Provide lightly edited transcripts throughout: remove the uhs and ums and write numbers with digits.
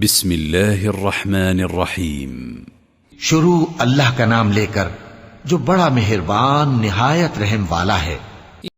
بسم اللہ الرحمن الرحیم۔ شروع اللہ کا نام لے کر جو بڑا مہربان نہایت رحم والا ہے۔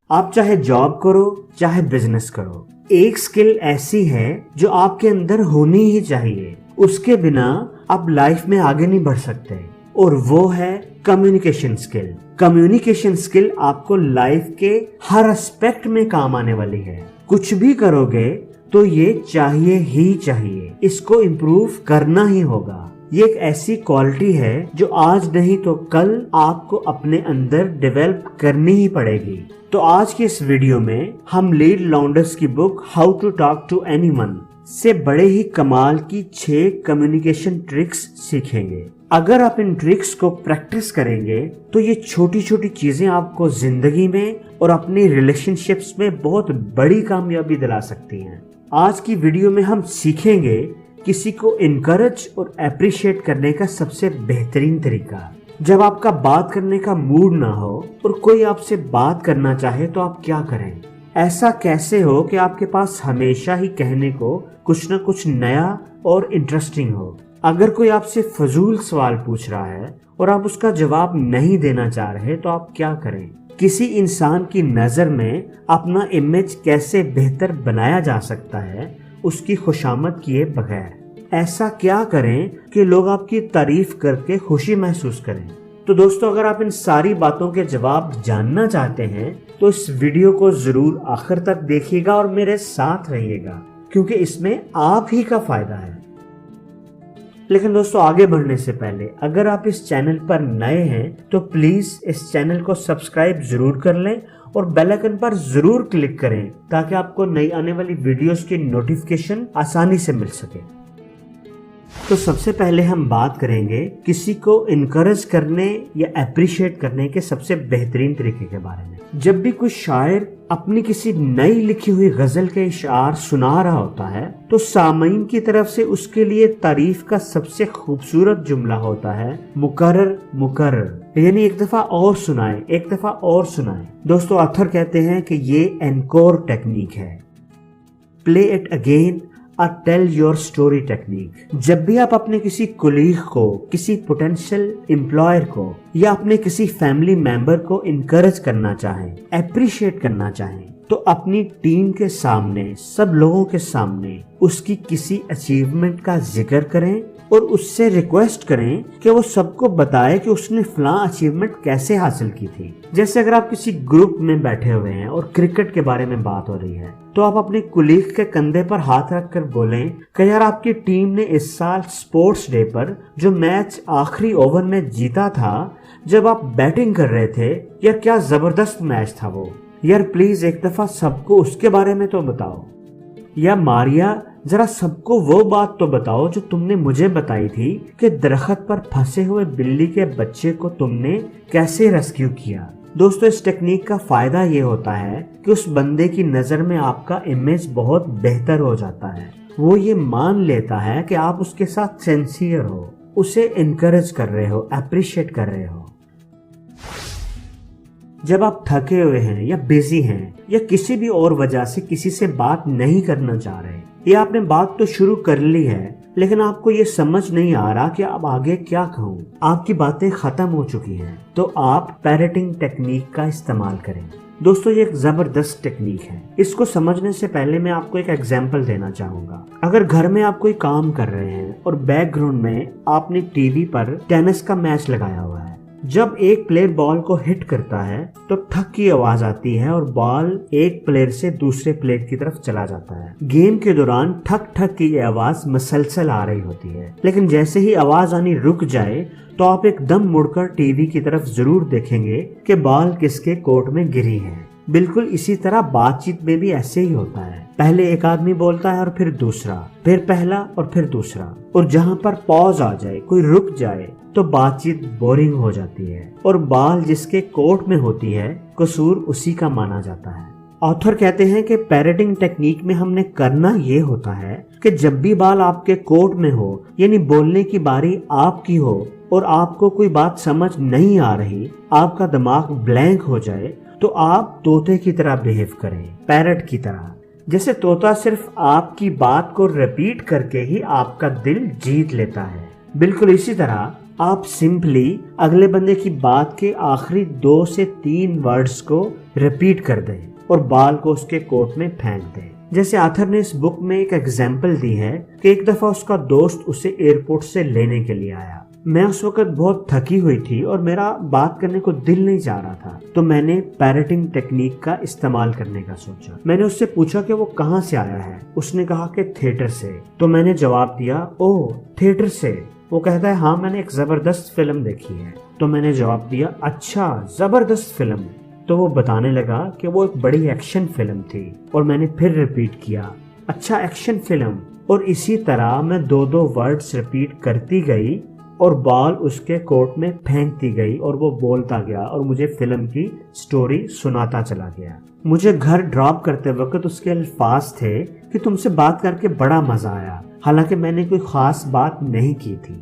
آپ چاہے جاب کرو چاہے بزنس کرو، ایک سکل ایسی ہے جو آپ کے اندر ہونی ہی چاہیے، اس کے بنا آپ لائف میں آگے نہیں بڑھ سکتے، اور وہ ہے کمیونیکیشن سکل۔ کمیونیکیشن سکل آپ کو لائف کے ہر اسپیکٹ میں کام آنے والی ہے۔ کچھ بھی کرو گے تو یہ چاہیے ہی چاہیے، اس کو امپروو کرنا ہی ہوگا۔ یہ ایک ایسی کوالٹی ہے جو آج نہیں تو کل آپ کو اپنے اندر ڈیولپ کرنی ہی پڑے گی۔ تو آج کی اس ویڈیو میں ہم لیڈ لاؤنڈرز کی book how to talk to anyone سے بڑے ہی کمال کی 6 کمیونیکیشن ٹرکس سیکھیں گے۔ اگر آپ ان ٹرکس کو پریکٹس کریں گے تو یہ چھوٹی چھوٹی چیزیں آپ کو زندگی میں اور اپنی ریلیشن شپس میں بہت بڑی کامیابی دلا سکتی ہیں۔ آج کی ویڈیو میں ہم سیکھیں گے کسی کو انکریج اور اپریشیٹ کرنے کا سب سے بہترین طریقہ۔ جب آپ کا بات کرنے کا موڈ نہ ہو اور کوئی آپ سے بات کرنا چاہے تو آپ کیا کریں؟ ایسا کیسے ہو کہ آپ کے پاس ہمیشہ ہی کہنے کو کچھ نہ کچھ نیا اور انٹرسٹنگ ہو؟ اگر کوئی آپ سے فضول سوال پوچھ رہا ہے اور آپ اس کا جواب نہیں دینا چاہ رہے تو آپ کیا کریں؟ کسی انسان کی نظر میں اپنا امیج کیسے بہتر بنایا جا سکتا ہے اس کی خوشامد کیے بغیر؟ ایسا کیا کریں کہ لوگ آپ کی تعریف کر کے خوشی محسوس کریں؟ تو دوستو، اگر آپ ان ساری باتوں کے جواب جاننا چاہتے ہیں تو اس ویڈیو کو ضرور آخر تک دیکھیے گا اور میرے ساتھ رہیے گا، کیونکہ اس میں آپ ہی کا فائدہ ہے۔ لیکن دوستو، آگے بڑھنے سے پہلے اگر آپ اس چینل پر نئے ہیں تو پلیز اس چینل کو سبسکرائب ضرور کر لیں اور بیل آئکن پر ضرور کلک کریں تاکہ آپ کو نئی آنے والی ویڈیوز کی نوٹیفیکیشن آسانی سے مل سکے۔ تو سب سے پہلے ہم بات کریں گے کسی کو انکریج کرنے یا اپریشیٹ کرنے کے سب سے بہترین طریقے کے بارے میں۔ جب بھی کوئی شاعر اپنی کسی نئی لکھی ہوئی غزل کے اشعار سنا رہا ہوتا ہے تو سامعین کی طرف سے اس کے لیے تعریف کا سب سے خوبصورت جملہ ہوتا ہے مکرر مکرر، یعنی ایک دفعہ اور سنائیں، ایک دفعہ اور سنائیں۔ دوستو، آتھر کہتے ہیں کہ یہ اینکور ٹیکنیک ہے، پلے اٹ اگین اور ٹیل یور اسٹوری ٹیکنیک۔ جب بھی آپ اپنے کسی کولیگ کو، کسی پوٹینشیل امپلائر کو یا اپنے کسی فیملی ممبر کو انکریج کرنا چاہیں، اپریشیٹ کرنا چاہیں، تو اپنی ٹیم کے سامنے، سب لوگوں کے سامنے اس کی کسی اچیومنٹ کا ذکر کریں اور اس سے ریکویسٹ کریں کہ وہ سب کو بتائے کہ اس نے فلاں اچیومنٹ کیسے حاصل کی تھی۔ جیسے اگر آپ کسی گروپ میں بیٹھے ہوئے ہیں اور کرکٹ کے بارے میں بات ہو رہی ہے تو آپ اپنے کولیگ کے کندھے پر ہاتھ رکھ کر بولیں کہ یار، آپ کی ٹیم نے اس سال سپورٹس ڈے پر جو میچ آخری اوور میں جیتا تھا، جب آپ بیٹنگ کر رہے تھے، یار کیا زبردست میچ تھا وہ، یار پلیز ایک دفعہ سب کو اس کے بارے میں تو بتاؤ۔ یا ماریا، ذرا سب کو وہ بات تو بتاؤ جو تم نے مجھے بتائی تھی کہ درخت پر پھنسے ہوئے بلی کے بچے کو تم نے کیسے ریسکیو کیا۔ دوستو، اس ٹیکنیک کا فائدہ یہ ہوتا ہے کہ اس بندے کی نظر میں آپ کا امیج بہت بہتر ہو جاتا ہے۔ وہ یہ مان لیتا ہے کہ آپ اس کے ساتھ سینسیئر ہو، اسے انکریج کر رہے ہو، اپریشیٹ کر رہے ہو۔ جب آپ تھکے ہوئے ہیں یا بیزی ہیں یا کسی بھی اور وجہ سے کسی سے بات نہیں کرنا چاہ رہے، یا آپ نے بات تو شروع کر لی ہے لیکن آپ کو یہ سمجھ نہیں آ رہا کہ اب آگے کیا کہوں، آپ کی باتیں ختم ہو چکی ہیں، تو آپ پیرٹنگ ٹیکنیک کا استعمال کریں۔ دوستو، یہ ایک زبردست ٹیکنیک ہے۔ اس کو سمجھنے سے پہلے میں آپ کو ایک ایگزامپل دینا چاہوں گا۔ اگر گھر میں آپ کوئی کام کر رہے ہیں اور بیک گراؤنڈ میں آپ نے ٹی وی پر ٹینس کا میچ لگایا ہوا ہے، جب ایک پلیئر بال کو ہٹ کرتا ہے تو ٹھک کی آواز آتی ہے اور بال ایک پلیئر سے دوسرے پلیئر کی طرف چلا جاتا ہے۔ گیم کے دوران ٹھک ٹھک کی آواز مسلسل آ رہی ہوتی ہے، لیکن جیسے ہی آواز آنی رک جائے تو آپ ایک دم مڑ کر ٹی وی کی طرف ضرور دیکھیں گے کہ بال کس کے کورٹ میں گری ہے۔ بالکل اسی طرح بات چیت میں بھی ایسے ہی ہوتا ہے، پہلے ایک آدمی بولتا ہے اور پھر دوسرا، پھر پہلا اور پھر دوسرا، اور جہاں پر پاز آ جائے، کوئی رک جائے تو بات چیت بورنگ ہو جاتی ہے اور بال جس کے کورٹ میں ہوتی ہے قصور اسی کا مانا جاتا ہے۔ آتھر کہتے ہیں کہ پیرٹنگ ٹیکنیک میں ہم نے کرنا یہ ہوتا ہے کہ جب بھی بال آپ کے کورٹ میں ہو، یعنی بولنے کی باری آپ کی ہو اور آپ کو کوئی بات سمجھ نہیں آ رہی، آپ کا دماغ بلینک ہو جائے، تو آپ طوطے کی طرح بہیو کریں، پیرٹ کی طرح۔ जैसे तोता सिर्फ आपकी बात को रिपीट करके ही आपका दिल जीत लेता है, बिल्कुल इसी तरह आप सिंपली अगले बंदे की बात के आखिरी 2 से 3 वर्ड्स को रिपीट कर दें और बाल को उसके कोट में फेंक दें। जैसे आथर ने इस बुक में एक एग्जाम्पल दी है कि एक दफा उसका दोस्त उसे एयरपोर्ट से लेने के लिए आया। मैं उस वक्त बहुत थकी हुई थी और मेरा बात करने को दिल नहीं चाह रहा था, तो मैंने पैरेटिंग टेक्निक का इस्तेमाल करने का सोचा। मैंने उससे पूछा कि वो कहाँ से आया है। उसने कहा कि थिएटर से। तो मैंने जवाब दिया, ओह थिएटर से। वो कहता है, हाँ मैंने एक जबरदस्त फिल्म देखी है। तो मैंने जवाब दिया, अच्छा जबरदस्त फिल्म। तो वो बताने लगा कि वो एक बड़ी एक्शन फिल्म थी और मैंने फिर रिपीट किया, अच्छा एक्शन फिल्म। और इसी तरह मैं 2-2 वर्ड्स रिपीट करती गई और बॉल उसके कोर्ट में फेंकती गई और वो बोलता गया और मुझे फिल्म की स्टोरी सुनाता चला गया। मुझे घर ड्रॉप करते वक्त उसके अल्फाज थे कि तुमसे बात करके बड़ा मजा आया, हालांकि मैंने कोई खास बात नहीं की थी।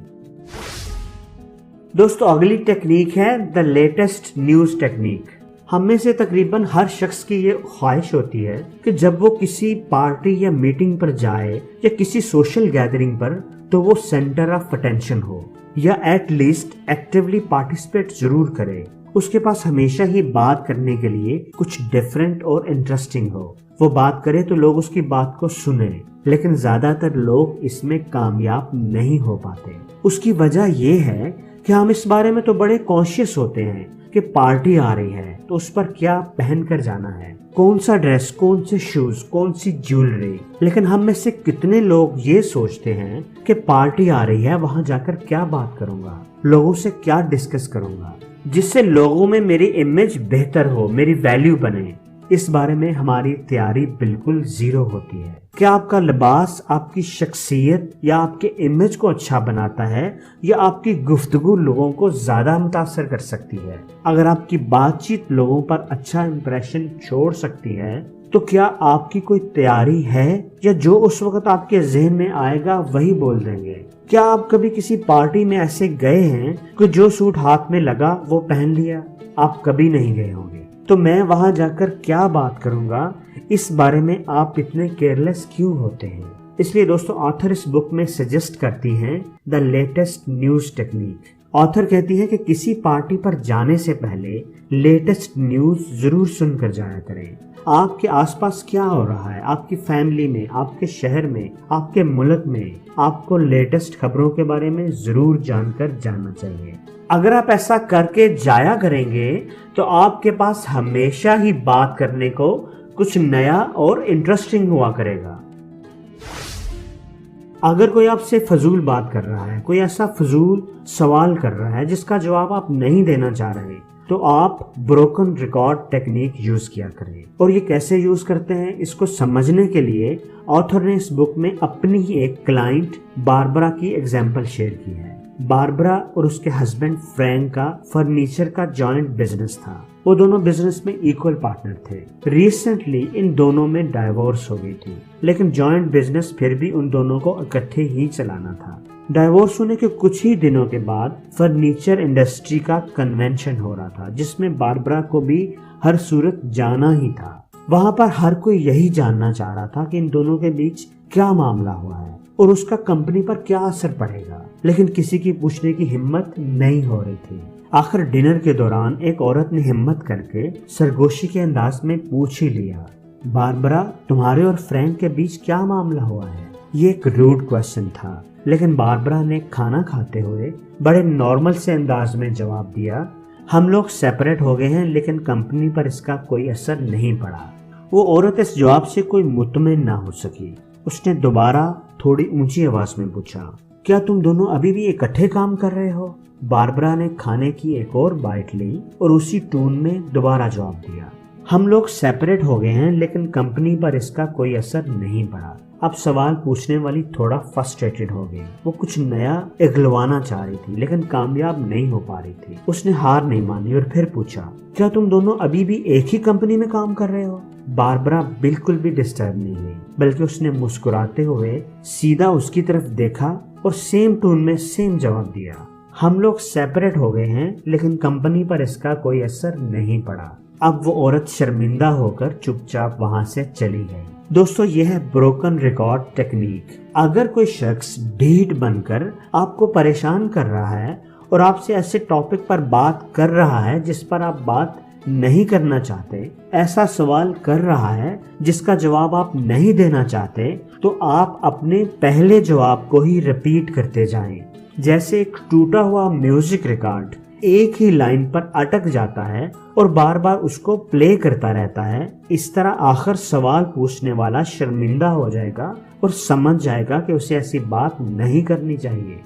दोस्तों अगली टेक्निक है द लेटेस्ट न्यूज टेक्निक। हम में से तकरीबन हर शख्स की ये ख्वाहिश होती है कि जब वो किसी पार्टी या मीटिंग पर जाए या किसी सोशल गैदरिंग पर तो वो सेंटर ऑफ अटेंशन हो या एट लीस्ट एक्टिवली पार्टिसिपेट जरूर करे। उसके पास हमेशा ही बात करने के लिए कुछ डिफरेंट और इंटरेस्टिंग हो। वो बात करे तो लोग उसकी बात को सुने, लेकिन ज्यादातर लोग इसमें कामयाब नहीं हो पाते। उसकी वजह ये है कि हम इस बारे में तो बड़े कॉन्शियस होते हैं कि पार्टी आ रही है तो उस पर क्या पहन कर जाना है, कौन सा ड्रेस, कौन से शूज, कौन सी ज्वेलरी। लेकिन हम में से कितने लोग ये सोचते हैं कि पार्टी आ रही है, वहां जाकर क्या बात करूंगा, लोगों से क्या डिस्कस करूंगा जिससे लोगों में मेरी इमेज बेहतर हो, मेरी वैल्यू बने। इस बारे में हमारी तैयारी बिल्कुल जीरो होती है। क्या आपका लिबास आपकी शख्सियत या आपके इमेज को अच्छा बनाता है या आपकी गुफ्तगू लोगों को ज्यादा मुतासर कर सकती है? अगर आपकी बातचीत लोगों पर अच्छा इंप्रेशन छोड़ सकती है तो क्या आपकी कोई तैयारी है या जो उस वक्त आपके जहन में आएगा वही बोल देंगे? क्या आप कभी किसी पार्टी में ऐसे गए हैं कि जो सूट हाथ में लगा वो पहन लिया? आप कभी नहीं गए होंगे। तो मैं वहां जाकर क्या बात करूंगा, इस बारे में आप इतने केयरलेस क्यों होते हैं? इसलिए दोस्तों ऑथर इस बुक में सजेस्ट करती हैं the latest news technique. Author कहती है कि किसी पार्टी पर जाने से पहले लेटेस्ट न्यूज जरूर सुनकर जाया करें। आपके आसपास क्या हो रहा है, आपकी फैमिली में, आपके शहर में, आपके मुल्क में, आपको लेटेस्ट खबरों के बारे में जरूर जानकर जाना चाहिए। अगर आप ऐसा करके जाया करेंगे तो आपके पास हमेशा ही बात करने को कुछ नया और इंटरेस्टिंग हुआ करेगा। अगर कोई आपसे फजूल बात कर रहा है, कोई ऐसा फजूल सवाल कर रहा है जिसका जवाब आप नहीं देना चाह रहे, तो आप ब्रोकन रिकॉर्ड टेक्निक यूज किया करें। और ये कैसे यूज करते हैं, इसको समझने के लिए ऑथर ने इस बुक में अपनी ही एक क्लाइंट बारबरा की एग्जाम्पल शेयर की है। बारबरा और उसके हस्बैंड फ्रैंक का फर्नीचर का जॉइंट बिजनेस था। वो दोनों बिजनेस में इक्वल पार्टनर थे। रिसेंटली इन दोनों में डाइवोर्स हो गई थी, लेकिन जॉइंट बिजनेस फिर भी उन दोनों को इकट्ठे ही चलाना था। डाइवोर्स होने के कुछ ही दिनों के बाद फर्नीचर इंडस्ट्री का कन्वेंशन हो रहा था, जिसमें बारबरा को भी हर सूरत जाना ही था। वहां पर हर कोई यही जानना चाह रहा था कि इन दोनों के बीच क्या मामला हुआ है और उसका कंपनी पर क्या असर पड़ेगा, लेकिन किसी की पूछने की हिम्मत नहीं हो रही थी। आखिर डिनर के दौरान एक औरत ने हिम्मत करके सरगोशी के अंदाज में पूछ ही लिया, बारबरा तुम्हारे और फ्रैंक के बीच क्या मामला हुआ है? ये एक रूड क्वेश्चन था, लेकिन बारबरा ने खाना खाते हुए बड़े नॉर्मल से अंदाज में जवाब दिया, हम लोग सेपरेट हो गए हैं, लेकिन कंपनी पर इसका कोई असर नहीं पड़ा। वो औरत इस जवाब से कोई मुतमिन ना हो सकी। उसने दोबारा थोड़ी ऊंची आवाज में पूछा, क्या तुम दोनों अभी भी इकट्ठे काम कर रहे हो? बारबरा ने खाने की एक और बाइट ली और उसी टोन में दोबारा जवाब दिया, हम लोग सेपरेट हो गए हैं, लेकिन कंपनी पर इसका कोई असर नहीं पड़ा। अब सवाल पूछने वाली थोड़ा फ्रस्ट्रेटेड हो गई। वो कुछ नया इगलवाना चाह रही थी, लेकिन कामयाब नहीं हो पा रही थी। उसने हार नहीं मानी और फिर पूछा, क्या तुम दोनों अभी भी एक ही कंपनी में काम कर रहे हो? बारबरा बिल्कुल भी डिस्टर्ब नहीं हुई, बल्कि उसने मुस्कुराते हुए सीधा उसकी तरफ देखा और सेम टोन में सेम जवाब दिया, हम लोग सेपरेट हो गए हैं, लेकिन कंपनी पर इसका कोई असर नहीं पड़ा। अब वो औरत शर्मिंदा होकर चुपचाप वहां से चली गई। दोस्तों ये है ब्रोकन रिकॉर्ड टेक्निक। अगर कोई शख्स ढीठ बनकर आपको परेशान कर रहा है और आपसे ऐसे टॉपिक पर बात कर रहा है जिस पर आप बात नहीं करना चाहते, ऐसा सवाल कर रहा है जिसका जवाब आप नहीं देना चाहते, तो आप अपने पहले जवाब को ही रिपीट करते जाएं। जैसे एक टूटा हुआ म्यूजिक रिकॉर्ड एक ही लाइन पर अटक जाता है और बार बार उसको प्ले करता रहता है। इस तरह आखिर सवाल पूछने वाला शर्मिंदा हो जाएगा और समझ जाएगा कि उसे ऐसी बात नहीं करनी चाहिए।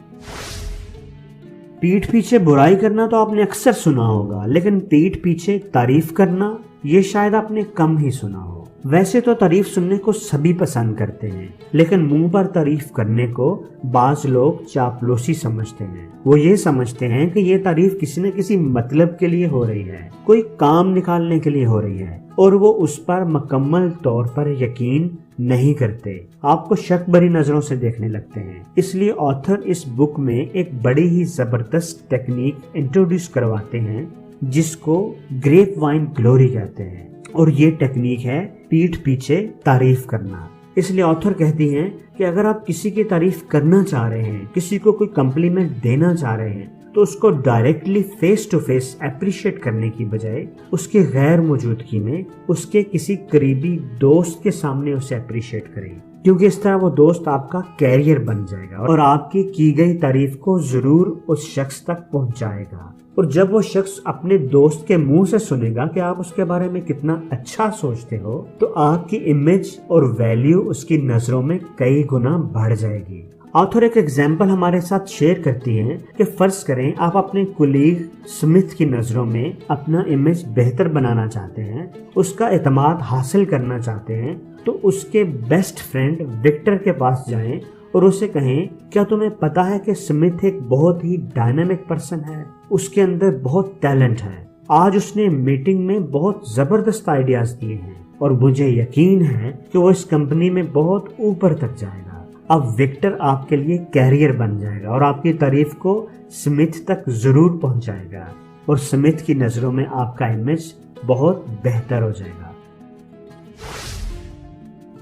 पीठ पीछे बुराई करना तो आपने अक्सर सुना होगा, लेकिन पीठ पीछे तारीफ करना ये शायद आपने कम ही सुना हो। वैसे तो तारीफ सुनने को सभी पसंद करते हैं, लेकिन मुंह पर तारीफ करने को बाज लोग चापलूसी समझते हैं। वो ये समझते हैं कि ये तारीफ किसी न किसी मतलब के लिए हो रही है, कोई काम निकालने के लिए हो रही है, और वो उस पर मुकम्मल तौर पर यकीन नहीं करते, आपको शक भरी नजरों से देखने लगते हैं। इसलिए ऑथर इस बुक में एक बड़ी ही जबरदस्त टेक्निक इंट्रोड्यूस करवाते हैं जिसको ग्रेप वाइन ग्लोरी कहते हैं, और ये टेक्निक है पीठ पीछे तारीफ करना। इसलिए ऑथर कहती हैं कि अगर आप किसी की तारीफ करना चाह रहे हैं, किसी को कोई कम्प्लीमेंट देना चाह रहे हैं, तो उसको directly face to face appreciate करने की बजाय उसके गैर मौजूदगी में उसके किसी करीबी दोस्त के सामने उसे अप्रिशिएट करें, क्योंकि इस तरह वो दोस्त आपका कैरियर बन जाएगा और आपकी की गई तारीफ को जरूर उस शख्स तक पहुंचाएगा। और जब वो शख्स अपने दोस्त के मुंह से सुनेगा कि आप उसके बारे में कितना अच्छा सोचते हो, तो आपकी इमेज और वैल्यू उसकी नजरों में कई गुना बढ़ जाएगी। ऑथर एक एग्जाम्पल हमारे साथ शेयर करती हैं कि फर्ज करें आप अपने कुलीग स्मिथ की नजरों में अपना इमेज बेहतर बनाना चाहते हैं, उसका एतमाद हासिल करना चाहते हैं, तो उसके बेस्ट फ्रेंड विक्टर के पास जाएं और उसे कहें, क्या तुम्हें पता है कि स्मिथ एक बहुत ही डायनामिक पर्सन है, उसके अंदर बहुत टैलेंट है, आज उसने मीटिंग में बहुत जबरदस्त आइडियाज दिए हैं और मुझे यकीन है कि वो इस कंपनी में बहुत ऊपर तक जाएगा। अब विक्टर आपके लिए कैरियर बन जाएगा और आपकी तारीफ को स्मिथ तक जरूर पहुंचाएगा और स्मिथ की नजरों में आपका इमेज बहुत बेहतर हो जाएगा।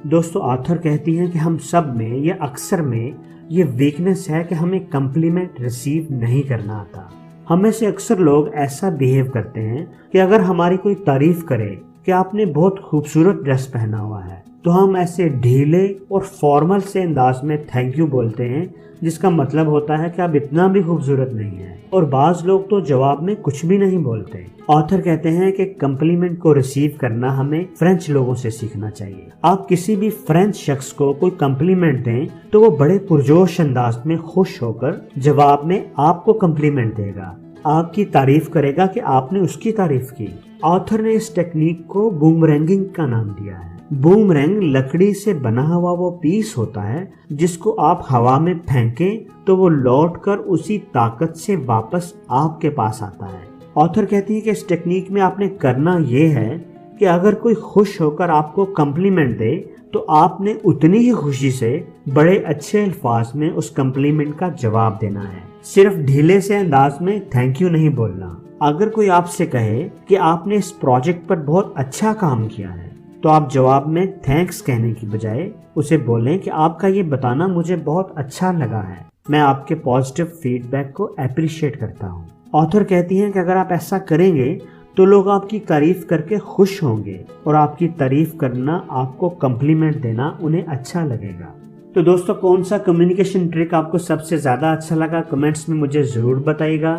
दोस्तों ऑथर कहती हैं कि हम सब में या अक्सर में ये वीकनेस है कि हमें कम्प्लीमेंट रिसीव नहीं करना आता। हमें से अक्सर लोग ऐसा बिहेव करते हैं कि अगर हमारी कोई तारीफ करे कि आपने बहुत खूबसूरत ड्रेस पहना हुआ है, तो हम ऐसे ढीले और फॉर्मल से अंदाज में थैंक यू बोलते हैं, जिसका मतलब होता है कि आप इतना भी खूबसूरत नहीं है। और बाज लोग तो जवाब में कुछ भी नहीं बोलते। ऑथर कहते हैं कि कम्प्लीमेंट को रिसीव करना हमें फ्रेंच लोगों से सीखना चाहिए। आप किसी भी फ्रेंच शख्स को कोई कम्प्लीमेंट दें तो वो बड़े पुरजोश अंदाज में खुश होकर जवाब में आपको कम्प्लीमेंट देगा, आपकी तारीफ करेगा कि आपने उसकी तारीफ की। ऑथर ने इस टेक्निक को बूमरैंगिंग का नाम दिया है। बूमरैंग लकड़ी से बना हुआ वो पीस होता है जिसको आप हवा में फेंकें तो वो लौटकर उसी ताकत से वापस आपके पास आता है। ऑथर कहती है कि इस टेक्निक में आपने करना ये है कि अगर कोई खुश होकर आपको कम्प्लीमेंट दे तो आपने उतनी ही खुशी से बड़े अच्छे अल्फाज में उस कम्प्लीमेंट का जवाब देना है, सिर्फ ढीले से अंदाज में थैंक यू नहीं बोलना। अगर कोई आपसे कहे कि आपने इस प्रोजेक्ट पर बहुत अच्छा काम किया है, तो आप जवाब में थैंक्स कहने की बजाय उसे बोलें कि आपका ये बताना मुझे बहुत अच्छा लगा है, मैं आपके पॉजिटिव फीडबैक को अप्रिशिएट करता हूँ। ऑथर कहती हैं कि अगर आप ऐसा करेंगे तो लोग आपकी तारीफ करके खुश होंगे और आपकी तारीफ करना, आपको कम्प्लीमेंट देना उन्हें अच्छा लगेगा। तो दोस्तों, कौन सा कम्युनिकेशन ट्रिक आपको सबसे ज्यादा अच्छा लगा, कमेंट्स में मुझे जरूर बताइएगा।